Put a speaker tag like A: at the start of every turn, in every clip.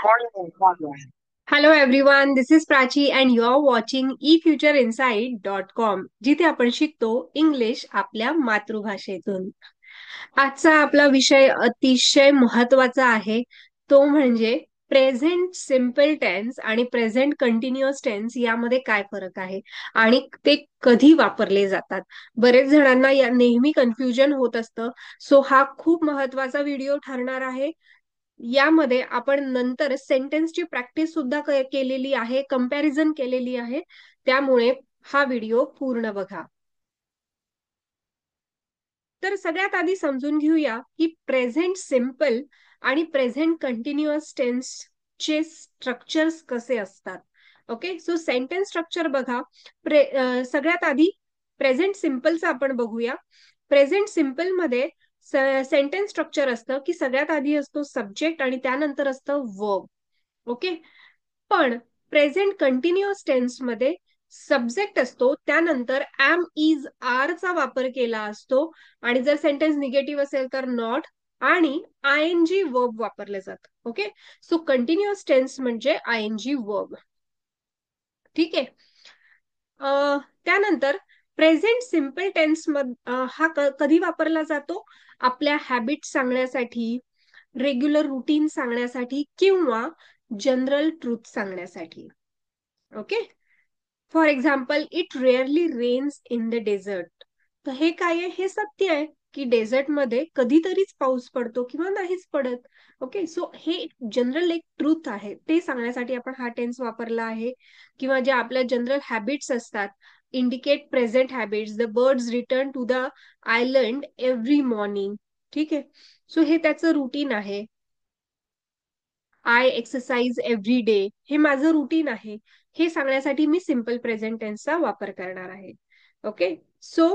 A: Hello everyone, this is Prachi and you're watching efutureinsight.com, जिथे आपण शिकतो इंग्लिश आपल्या मातृभाषेतून. आजचा आपला विषय अतिशय महत्वाचा आहे, तो म्हणजे प्रेझेंट सिम्पल टेन्स आणि प्रेझेंट कंटिन्युअस टेन्स यामध्ये काय फरक आहे आणि ते कधी वापरले जातात. बरेच जणांना या नेहमी कन्फ्युजन होत असतं. सो हा खूप महत्वाचा व्हिडिओ ठरणार आहे. यामध्ये आपण नंतर सेंटेन्सची प्रॅक्टिस सुद्धा केलेली आहे, कंपॅरिझन केलेली आहे. त्यामुळे हा व्हिडिओ पूर्ण बघा. तर सगळ्यात आधी समजून घेऊया की प्रेझेंट सिम्पल आणि प्रेझेंट कंटिन्युअस टेन्सचे स्ट्रक्चर्स कसे असतात. ओके, सो सेंटेन्स स्ट्रक्चर बघा. सगळ्यात आधी प्रेझेंट सिम्पलचं आपण बघूया. प्रेझेंट सिम्पल मध्ये सेंटेन्स स्ट्रक्चर असतं की सगळ्यात आधी असतो सब्जेक्ट आणि त्यानंतर असतं वर्ब. ओके, पण प्रेझेंट कंटिन्युअस टेन्स मध्ये सब्जेक्ट असतो, त्यानंतर एम इज आर चा वापर केला असतो आणि जर सेंटेन्स निगेटिव्ह असेल तर नॉट आणि आय एन जी वर्ब वापरले जातात. ओके, सो कंटिन्युअस टेन्स म्हणजे आय एन जी वर्ब. ठीक आहे. त्यानंतर प्रेझेंट सिम्पल टेन्स हा कधी वापरला जातो? आपल्या हॅबिट सांगण्यासाठी, रेग्युलर रुटीन सांगण्यासाठी किंवा जनरल ट्रूथ सांगण्यासाठी. Okay, for example, it rarely rains in the desert. तर हे काय आहे? हे सत्य आहे की डेझर्टमध्ये कधीतरीच पाऊस पडतो किंवा नाहीच पडत. ओके, सो हे जनरल एक ट्रूथ आहे, ते सांगण्यासाठी आपण हा टेन्स वापरला आहे. किंवा ज्या आपल्या जनरल हॅबिट्स असतात, indicate present habits, the birds return to the island every morning. ठीक आहे, सो हे त्याचं रुटीन आहे. आय एक्सरसाइज एव्हरी डे, हे माझं रुटीन आहे. हे सांगण्यासाठी मी सिम्पल प्रेझेंट टेन्सचा वापर करणार आहे. ओके, सो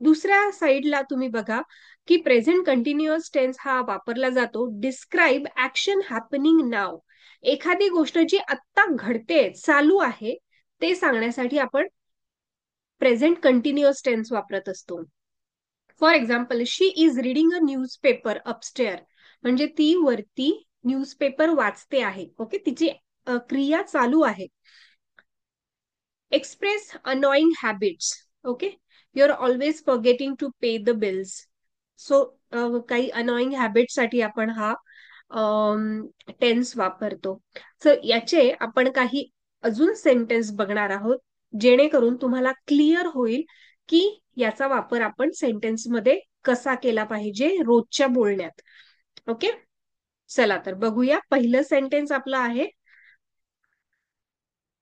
A: दुसऱ्या साईडला तुम्ही बघा की प्रेझेंट कंटिन्युअस टेन्स हा वापरला जातो डिस्क्राईब ऍक्शन हॅपनिंग नाव. एखादी गोष्ट जी आत्ता घडते, चालू आहे, ते सांगण्यासाठी आपण प्रेझेंट कंटिन्युअस टेन्स वापरत असतो. For example, she is reading a newspaper upstair, म्हणजे ती वरती न्यूजपेपर वाचते आहे. ओके, तिची क्रिया चालू आहे. Express annoying habits. Okay, you are always forgetting to pay the bills. So काही अनोईंग हॅबिट साठी आपण हा टेन्स वापरतो. सो याचे आपण काही अजून सेंटेन्स बघणार आहोत, जेणेकरून तुम्हाला क्लिअर होईल की याचा वापर आपण सेंटेन्स मध्ये कसा केला पाहिजे रोजच्या बोलण्यात. ओके, चला तर बघूया. पहिलं सेंटेन्स आपलं आहे,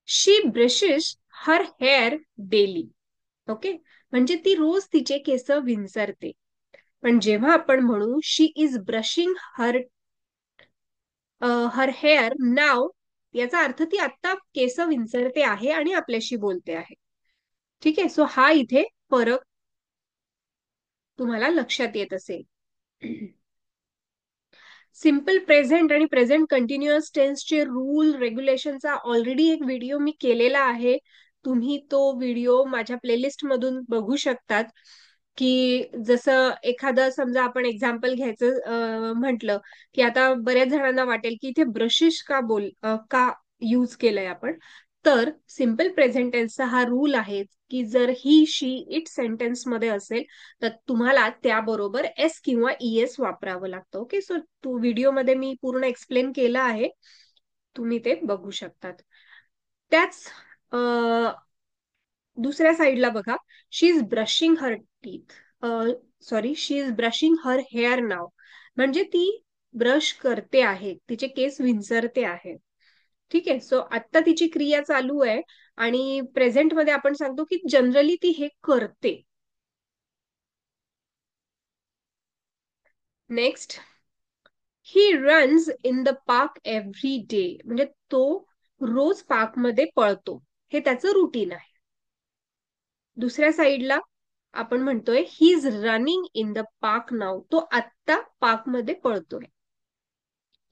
A: शी ब्रशेस हर हेअर डेली. ओके, म्हणजे ती रोज तिचे केस विंचरते. पण जेव्हा आपण म्हणू she is brushing her her hair now, याचा अर्थ ती आता केस विंचरते आहे आणि आपल्याशी बोलते आहे. ठीक आहे, सो हा इथे फरक तुम्हाला लक्षात येत असेल. सिम्पल प्रेझेंट आणि प्रेझेंट कंटिन्युअस टेन्सचे रूल रेग्युलेशनचा ऑलरेडी एक व्हिडिओ मी केलेला आहे. तुम्ही तो व्हिडिओ माझ्या प्लेलिस्ट मधून बघू शकतात. की जसं एखादं समजा आपण एक्झाम्पल घ्यायचं म्हटलं की आता बऱ्याच जणांना वाटेल की इथे ब्रशेस का यूज केलंय आपण. तर सिम्पल प्रेझेंट टेन्सचा हा रूल आहे की जर ही शी इट सेंटेन्स मध्ये असेल तर तुम्हाला त्याबरोबर एस किंवा ईएस वापरावं लागतं. ओके, सो तू व्हिडिओमध्ये मी पूर्ण एक्सप्लेन केलं आहे, तुम्ही ते बघू शकतात. त्याच दुसऱ्या साईडला बघा, she is brushing her teeth, sorry, she is brushing her hair now, म्हणजे ती ब्रश करते आहे, तिचे केस विंचरते आहे. ठीक आहे, सो आता तिची क्रिया चालू आहे आणि प्रेझेंट मध्ये आपण सांगतो की जनरली ती हे करते. Next, he runs in the park every day, म्हणजे तो रोज पार्क मध्ये पळतो, हे त्याचं रुटीन आहे. दुसऱ्या साईडला आपण म्हणतोय he is running in the park now, तो आत्ता पार्क मध्ये पळतोय.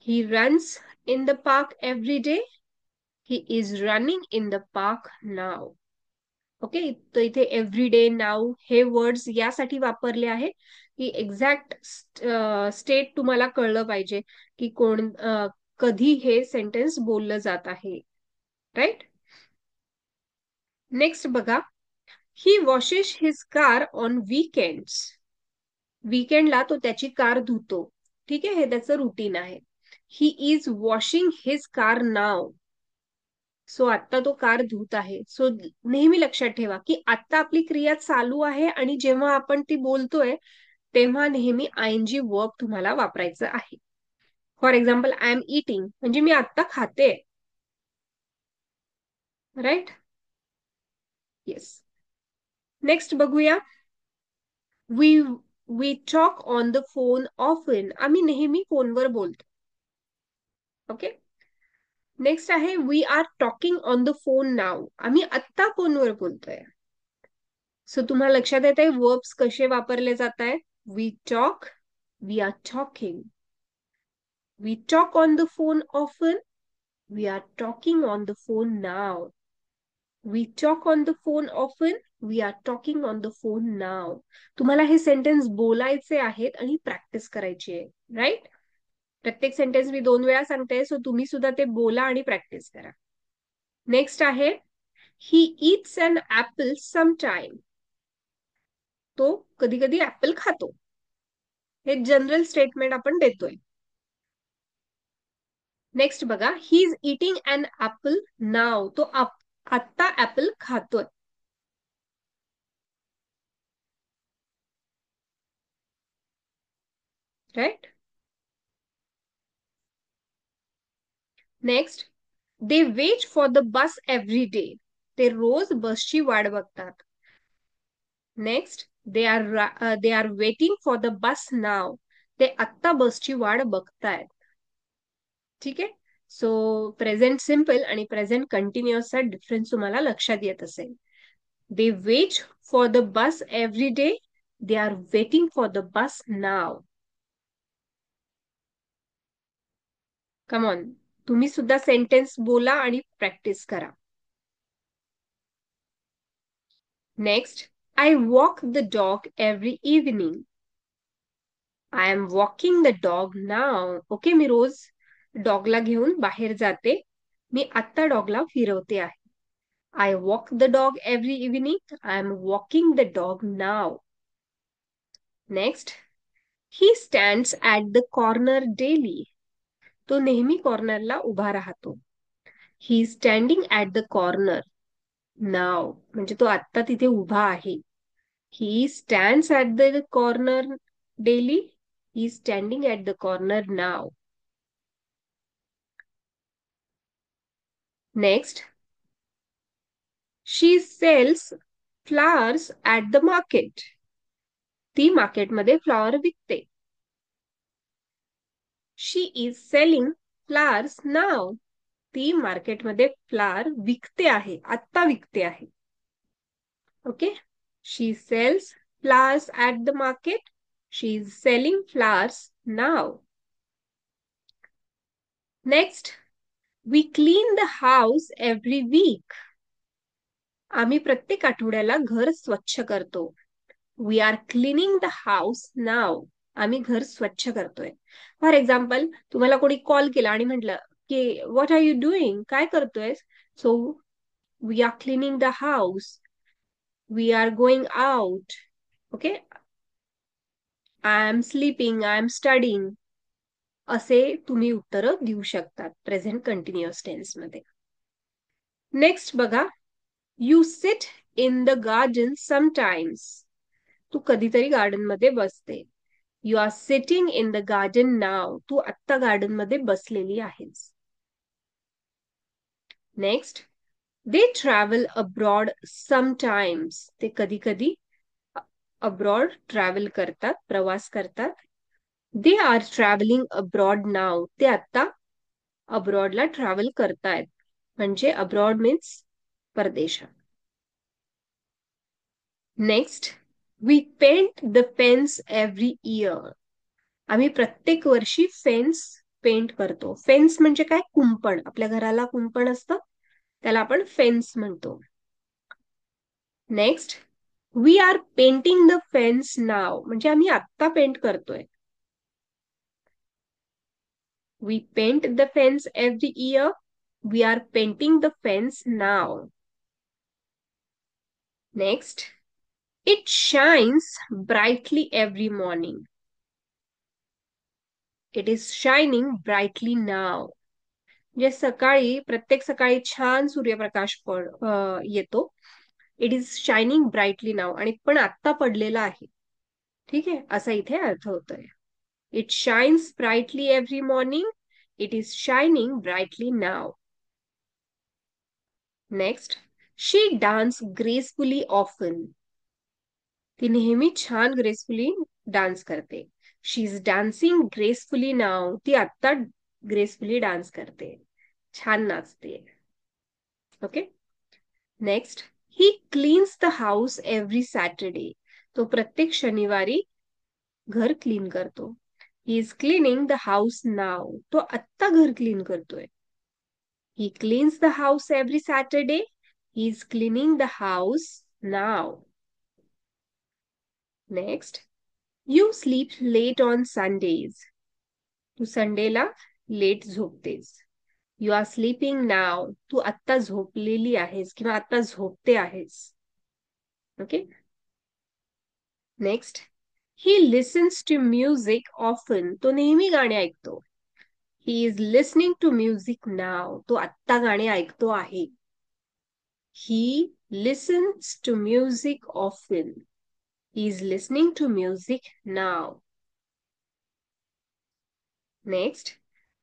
A: He runs in the park every day, he is running in the park now. Okay, तर इथे एव्हरी डे, नाव हे वर्ड्स यासाठी वापरले आहे की एक्झॅक्ट स्टेट तुम्हाला कळलं पाहिजे की कधी हे सेंटेन्स बोललं जात आहे. राईट. नेक्स्ट बघा, he washes his car on weekends. वीकेंडला तो त्याची कार धुतो. ठीक आहे, हे त्याचं रुटीन आहे. He is washing his car now. So आता तो कार धुत आहे. सो नेहमी लक्षात ठेवा की आता आपली क्रिया चालू आहे आणि जेव्हा आपण ती बोलतोय तेव्हा नेहमी आयएनजी वर्ब तुम्हाला वापरायचं आहे. For example, I am eating म्हणजे मी आता खाते. राईट. येस. नेक्स्ट बघूया. We we talk on the phone often. आम्ही नेहमी फोनवर बोलतो. ओके. नेक्स्ट आहे we are talking on the phone now. आम्ही आत्ता फोनवर बोलतोय. सो तुम्हाला लक्षात येत आहे वर्ब्स कसे वापरले जात आहेत. We talk, we are talking. We talk on the phone often, we are talking on the phone now. We talk on the phone often, we are talking on the phone now. तुम्हाला हे sentence बोलायचे आहेत आणि practice करायची आहे. Right. प्रत्येक sentence मी 2 वेळा सांगते, सो तुम्ही सुद्धा ते बोला आणि प्रॅक्टिस करा. नेक्स्ट आहे ही इट्स अन ऍपल समटाइम. तो कधी कधी ऍपल खातो. हे जनरल स्टेटमेंट आपण देतोय. नेक्स्ट बघा, he is eating an apple now. तो आत्ता ऍपल खातोय. Right. Next, they wait for the bus every day. ते रोज बसची वाट बघतात. Next, they are waiting for the bus now. ते आत्ता बसची वाट बघतायत. ठीक आहे. सो प्रेझेंट सिम्पल आणि प्रेझेंट कंटिन्युअसचा डिफरन्स तुम्हाला लक्षात येत असेल. They wait for the bus every day. They are waiting for the bus now. Come on, तुम्ही सुद्धा सेंटेन्स बोला आणि प्रॅक्टिस करा. Next, I walk the dog every evening. I am walking the dog now. Okay, मी रोज डॉगला घेऊन बाहेर जाते. मी आत्ता डॉगला फिरवते आहे. I walk the dog every evening. I am walking the dog now. Next, he stands at the corner daily. तो नेहमी कॉर्नरला उभा राहतो. He standing at the corner now म्हणजे तो आत्ता तिथे उभा आहे. He stands at the corner daily. He standing at the corner now. Next, she sells flowers at the market. ती मार्केटमध्ये फ्लॉवर विकते. She is selling flowers now. ती मार्केटमध्ये फ्लावर विकते आहे, आत्ता विकते आहे. Okay. She sells flowers at the market. She is selling flowers now. Next, we clean the house every week. आम्ही प्रत्येक आठवड्याला घर स्वच्छ करतो. We are cleaning the house now. आम्ही घर स्वच्छ करतोय. फॉर एक्झाम्पल, तुम्हाला कोणी कॉल केला आणि म्हटलं की व्हॉट आर यू डुईंग, काय करतोय. So we are cleaning the house. We are going out. Okay. I am sleeping, I am studying. असे तुम्ही उत्तर देऊ शकतात प्रेझेंट कंटिन्युअस टेन्स मध्ये. नेक्स्ट बघा, you sit in the garden sometimes. तू कधीतरी गार्डन मध्ये बसते. You are sitting in the garden now. तू आत्ता गार्डन मध्ये बसलेली आहेस. Next, they travel abroad sometimes. ते कधी कधी अब्रॉड ट्रॅव्हल करतात, प्रवास करतात. दे आर ट्रॅव्हलिंग अब्रॉड नाव. ते आता अब्रॉडला ट्रॅव्हल करतायत. म्हणजे अब्रॉड मीन्स परदेशात. Next, we paint the fence every year. आम्ही प्रत्येक वर्षी फेन्स पेंट करतो. फेन्स म्हणजे काय, कुंपण. आपल्या घराला कुंपण असतं, त्याला आपण फेन्स म्हणतो. Next, we are painting the fence now म्हणजे आम्ही आत्ता पेंट करतोय. We paint the fence every year. We are painting the fence now. Next, it shines brightly every morning. It is shining brightly now. म्हणजे सकाळी प्रत्येक सकाळी छान सूर्यप्रकाश येतो. इट इज शायनिंग ब्राईटली नाव आणि पण आत्ता पडलेला आहे. ठीक आहे, असा इथे अर्थ होतोय. It shines brightly every morning. It is shining brightly now. Next, she dance gracefully often. ती नेहमी छान ग्रेसफुली डान्स करते. She is dancing gracefully now. ती आत्ता ग्रेसफुली डान्स करते, छान नाचते. Okay. Next, he cleans the house every Saturday. तो प्रत्येक शनिवारी घर क्लीन करतो. He is cleaning the house now. तो आत्ता घर क्लीन करतोय. He cleans the house every Saturday. He is cleaning the house now. Next, you sleep late on Sundays. तू संडेला लेट झोपतेस. You are sleeping now. तू आत्ता झोपलेली आहेस किंवा आत्ता झोपते आहेस. Okay. Next, he listens to music often. तो नेहमी गाणे ऐकतो. He is listening to music now. तो आत्ता गाणे ऐकतो आहे. He listens to music often. He is listening to music now. Next,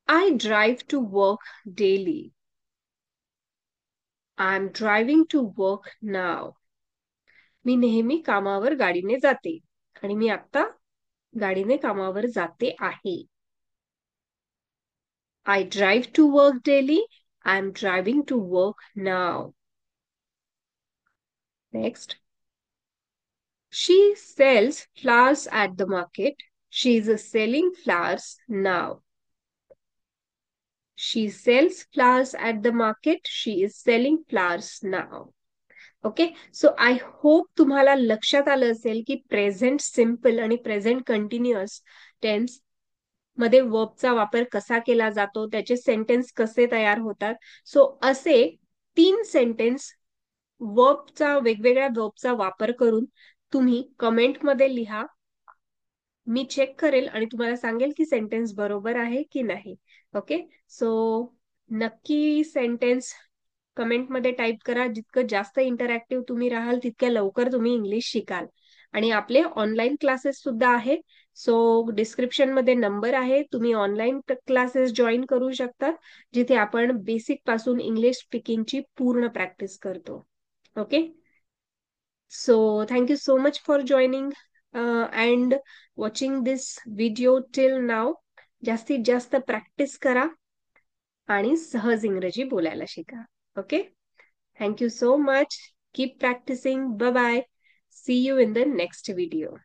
A: I drive to work daily. I'm driving to work now. मी नेहमी कामावर गाडीने जाते आणि मी आता गाडीने कामावर जाते आहे. I drive to work daily. I'm driving to work now. Next. She sells flowers at the market. She is selling flowers now. She sells flowers at the market. She is selling flowers now. Okay. So I hope तुम्हाला लक्षात आलं असेल की present simple आणि present continuous tense मध्ये वर्बचा वापर कसा केला जातो, त्याचे सेंटेन्स कसे तयार होतात. सो असे 3 सेंटेन्स वेगवेगळ्या वर्बचा वापर करून तुम्ही कमेंटमध्ये लिहा. मी चेक करेल आणि तुम्हाला सांगेल की सेंटेन्स बरोबर आहे की नाही. ओके. सो नक्की सेंटेन्स कमेंटमध्ये टाईप करा. जितकं जास्त इंटरॅक्टिव्ह तुम्ही राहाल तितक्या लवकर तुम्ही इंग्लिश शिकाल. आणि आपले ऑनलाईन क्लासेस सुद्धा आहे. सो डिस्क्रिप्शन मध्ये नंबर आहे. तुम्ही ऑनलाईन क्लासेस जॉईन करू शकता जिथे आपण बेसिक पासून इंग्लिश स्पीकिंगची पूर्ण प्रॅक्टिस करतो. Okay. So thank you so much for joining and watching this video till now. जास्तीत जास्त प्रॅक्टिस करा आणि सहज इंग्रजी बोलायला शिका. Okay. Thank you so much. Keep practicing. Bye bye. See you in the next video.